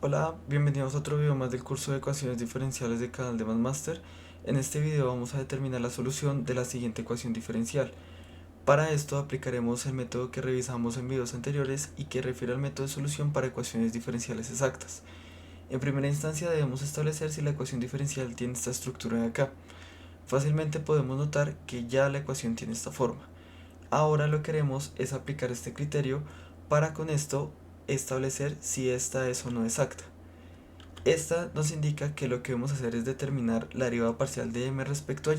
Hola, bienvenidos a otro video más del curso de ecuaciones diferenciales del canal de MathMaster. En este video vamos a determinar la solución de la siguiente ecuación diferencial. Para esto aplicaremos el método que revisamos en videos anteriores y que refiere al método de solución para ecuaciones diferenciales exactas. En primera instancia debemos establecer si la ecuación diferencial tiene esta estructura de acá. Fácilmente podemos notar que ya la ecuación tiene esta forma. Ahora lo que queremos es aplicar este criterio para con esto establecer si esta es o no exacta. Esta nos indica que lo que vamos a hacer es determinar la derivada parcial de m respecto a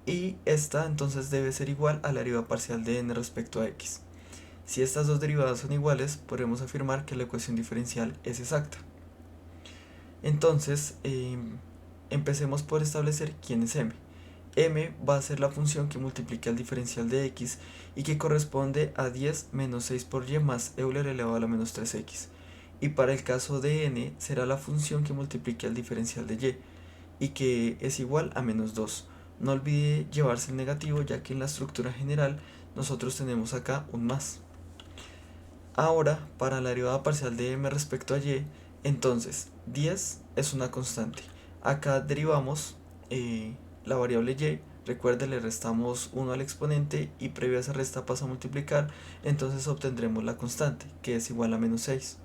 y esta entonces debe ser igual a la derivada parcial de n respecto a x. Si estas dos derivadas son iguales, podremos afirmar que la ecuación diferencial es exacta. Entonces, empecemos por establecer quién es m. M va a ser la función que multiplica el diferencial de x y que corresponde a 10 menos 6 por y más Euler elevado a la menos 3x. Y para el caso de n será la función que multiplique el diferencial de y que es igual a menos 2. No olvide llevarse el negativo, ya que en la estructura general nosotros tenemos acá un más. Ahora, para la derivada parcial de m respecto a entonces 10 es una constante. Acá derivamos la variable y, recuerde, le restamos 1 al exponente y previo a esa resta pasa a multiplicar, entonces obtendremos la constante, que es igual a menos 6.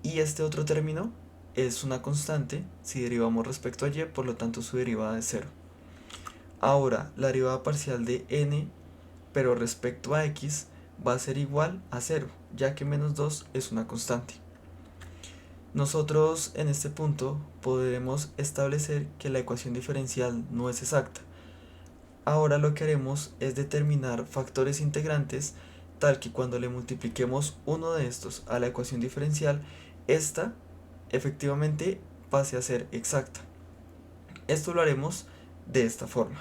Y este otro término es una constante si derivamos respecto a y, por lo tanto su derivada es 0. Ahora, la derivada parcial de n, pero respecto a x, va a ser igual a 0, ya que menos 2 es una constante. Nosotros en este punto podremos establecer que la ecuación diferencial no es exacta. Ahora lo que haremos es determinar factores integrantes tal que cuando le multipliquemos uno de estos a la ecuación diferencial, esta efectivamente pase a ser exacta. Esto lo haremos de esta forma.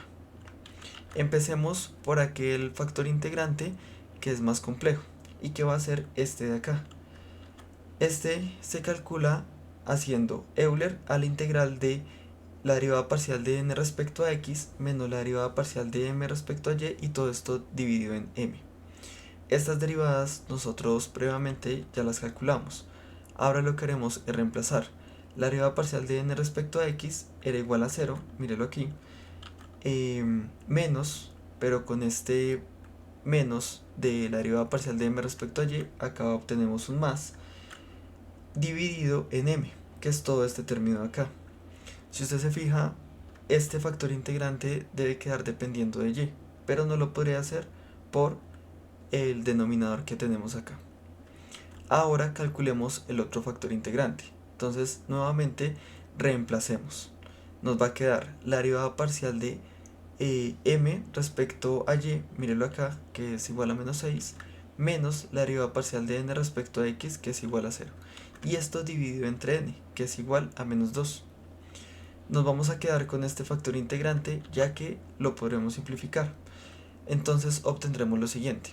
Empecemos por aquel factor integrante que es más complejo y que va a ser este de acá. Este se calcula haciendo Euler a la integral de la derivada parcial de n respecto a x menos la derivada parcial de m respecto a y todo esto dividido en m. Estas derivadas nosotros previamente ya las calculamos. Ahora lo que haremos es reemplazar. La derivada parcial de n respecto a x era igual a 0, mírelo aquí, menos, pero con este menos de la derivada parcial de m respecto a y, acá obtenemos un más, dividido en m, que es todo este término de acá. Si usted se fija, este factor integrante debe quedar dependiendo de y, pero no lo podría hacer por el denominador que tenemos acá. Ahora calculemos el otro factor integrante. Entonces, nuevamente reemplacemos. Nos va a quedar la derivada parcial de m respecto a y, mírelo acá, que es igual a menos 6, menos la derivada parcial de n respecto a x, que es igual a 0. Y esto dividido entre n, que es igual a menos 2. Nos vamos a quedar con este factor integrante, ya que lo podremos simplificar. Entonces obtendremos lo siguiente.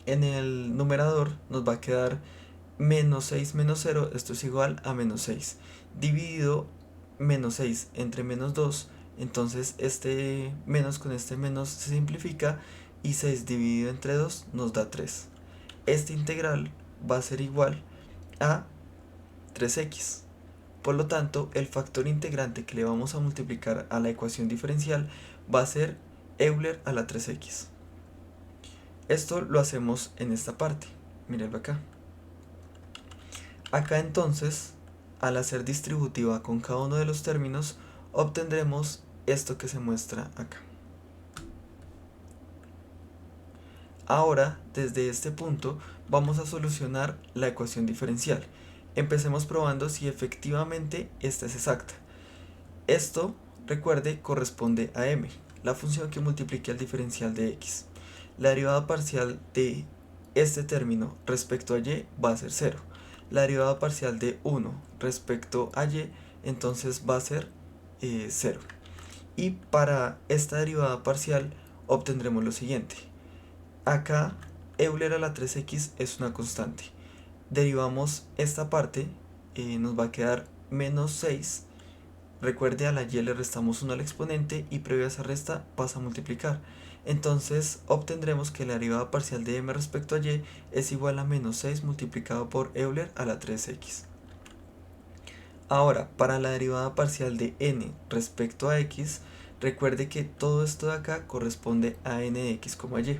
En el numerador nos va a quedar menos 6 menos 0, esto es igual a menos 6, dividido menos 6 entre menos 2, entonces este menos con este menos se simplifica y 6 dividido entre 2 nos da 3. Este integral va a ser igual a 3x. Por lo tanto, el factor integrante que le vamos a multiplicar a la ecuación diferencial va a ser Euler a la 3x. Esto lo hacemos en esta parte, mírenlo acá. Acá entonces, al hacer distributiva con cada uno de los términos, obtendremos esto que se muestra acá. Ahora, desde este punto, vamos a solucionar la ecuación diferencial. Empecemos probando si efectivamente esta es exacta. Esto, recuerde, corresponde a m, la función que multiplica el diferencial de x. La derivada parcial de este término respecto a y va a ser 0. La derivada parcial de 1 respecto a y entonces va a ser 0. Y para esta derivada parcial obtendremos lo siguiente. Acá Euler a la 3x es una constante. Derivamos esta parte, nos va a quedar menos 6. Recuerde, a la y le restamos 1 al exponente y previo a esa resta pasa a multiplicar. Entonces obtendremos que la derivada parcial de m respecto a y es igual a menos 6 multiplicado por Euler a la 3x. Ahora, para la derivada parcial de n respecto a x, recuerde que todo esto de acá corresponde a n de x, y.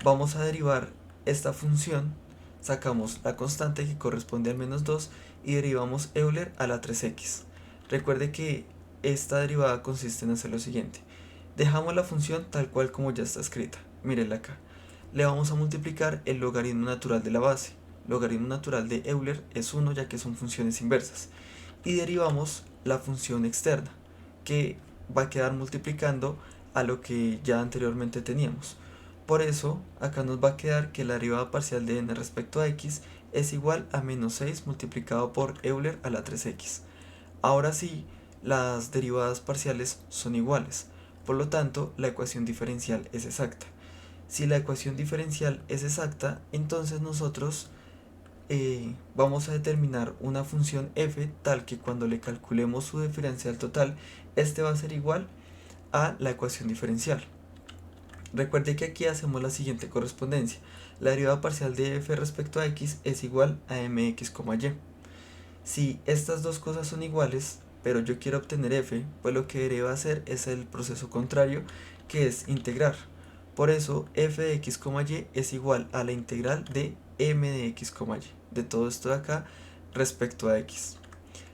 Vamos a derivar esta función, sacamos la constante que corresponde al menos 2 y derivamos Euler a la 3x. Recuerde que esta derivada consiste en hacer lo siguiente. Dejamos la función tal cual como ya está escrita. Mírenla acá. Le vamos a multiplicar el logaritmo natural de la base. Logaritmo natural de Euler es 1 ya que son funciones inversas. Y derivamos la función externa, que va a quedar multiplicando a lo que ya anteriormente teníamos. Por eso, acá nos va a quedar que la derivada parcial de n respecto a x es igual a menos 6 multiplicado por Euler a la 3x. Ahora sí, las derivadas parciales son iguales, por lo tanto, la ecuación diferencial es exacta. Si la ecuación diferencial es exacta, entonces nosotros vamos a determinar una función f tal que cuando le calculemos su diferencial total, este va a ser igual a la ecuación diferencial. Recuerde que aquí hacemos la siguiente correspondencia. La derivada parcial de f respecto a x es igual a mx, y. Si estas dos cosas son iguales, pero yo quiero obtener f, pues lo que debo hacer es el proceso contrario, que es integrar. Por eso f de x, y es igual a la integral de m de x, y, de todo esto de acá respecto a x.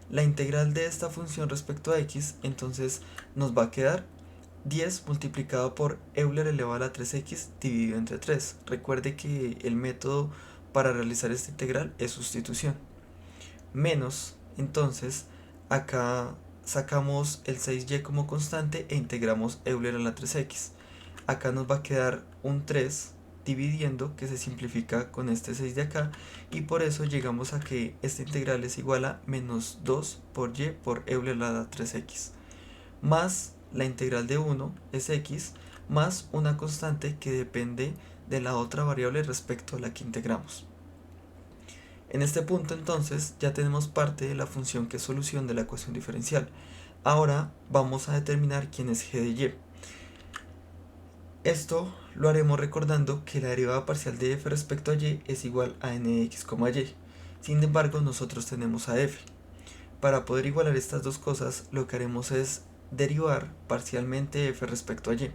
La integral de esta función respecto a x, entonces nos va a quedar 10 multiplicado por Euler elevado a la 3x dividido entre 3. Recuerde que el método para realizar esta integral es sustitución. Menos, entonces, acá sacamos el 6y como constante e integramos Euler a la 3x. Acá nos va a quedar un 3 dividiendo, que se simplifica con este 6 de acá, y por eso llegamos a que esta integral es igual a menos 2 por y por Euler a la 3x, más la integral de 1 es x, más una constante que depende de la otra variable respecto a la que integramos. En este punto entonces ya tenemos parte de la función que es solución de la ecuación diferencial. Ahora vamos a determinar quién es g de y. Esto lo haremos recordando que la derivada parcial de f respecto a y es igual a n de x, y. Sin embargo, nosotros tenemos a f. Para poder igualar estas dos cosas, lo que haremos es derivar parcialmente f respecto a y.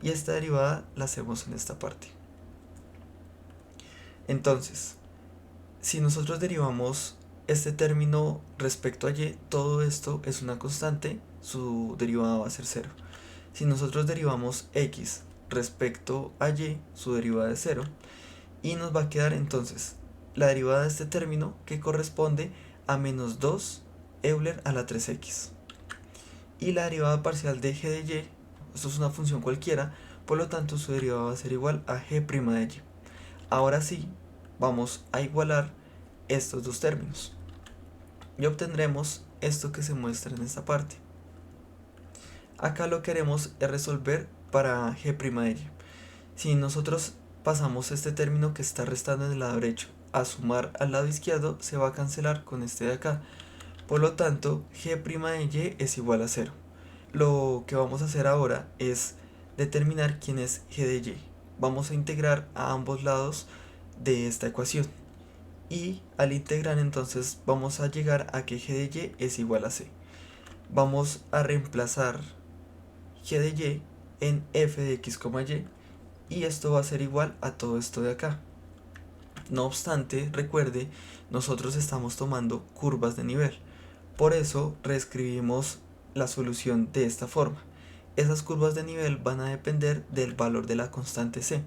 Y esta derivada la hacemos en esta parte. Entonces, si nosotros derivamos este término respecto a y, todo esto es una constante, su derivada va a ser 0. Si nosotros derivamos x respecto a y, su derivada es 0. Y nos va a quedar entonces la derivada de este término, que corresponde a menos 2 Euler a la 3x. Y la derivada parcial de g de y, esto es una función cualquiera, por lo tanto su derivada va a ser igual a g' de y. Ahora sí, vamos a igualar estos dos términos y obtendremos esto que se muestra en esta parte. Acá lo que haremos es resolver para g' de y. Si nosotros pasamos este término que está restando en el lado derecho a sumar al lado izquierdo, se va a cancelar con este de acá. Por lo tanto, g' de y es igual a 0. Lo que vamos a hacer ahora es determinar quién es g de y. Vamos a integrar a ambos lados de esta ecuación. Y al integrar entonces vamos a llegar a que g de y es igual a c. Vamos a reemplazar g de y en f de x, y esto va a ser igual a todo esto de acá. No obstante, recuerde, nosotros estamos tomando curvas de nivel. Por eso reescribimos la solución de esta forma. Esas curvas de nivel van a depender del valor de la constante c.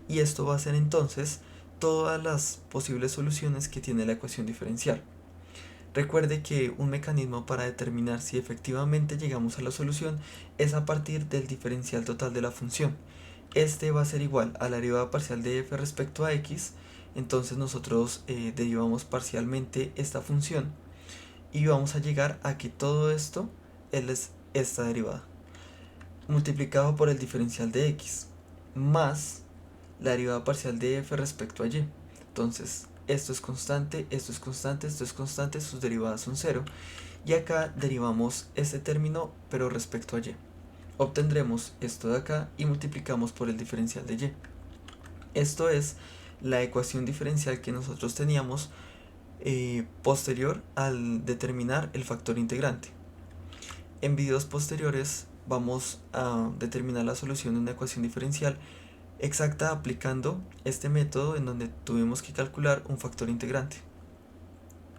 Y esto va a ser entonces todas las posibles soluciones que tiene la ecuación diferencial. Recuerde que un mecanismo para determinar si efectivamente llegamos a la solución es a partir del diferencial total de la función. Este va a ser igual a la derivada parcial de f respecto a x, entonces nosotros derivamos parcialmente esta función y vamos a llegar a que todo esto es esta derivada, multiplicado por el diferencial de x, más la derivada parcial de f respecto a y. Entonces, esto es constante, esto es constante, esto es constante, sus derivadas son 0. Y acá derivamos este término, pero respecto a y. Obtendremos esto de acá y multiplicamos por el diferencial de y. Esto es la ecuación diferencial que nosotros teníamos posterior al determinar el factor integrante. En videos posteriores vamos a determinar la solución de una ecuación diferencial exacta aplicando este método en donde tuvimos que calcular un factor integrante.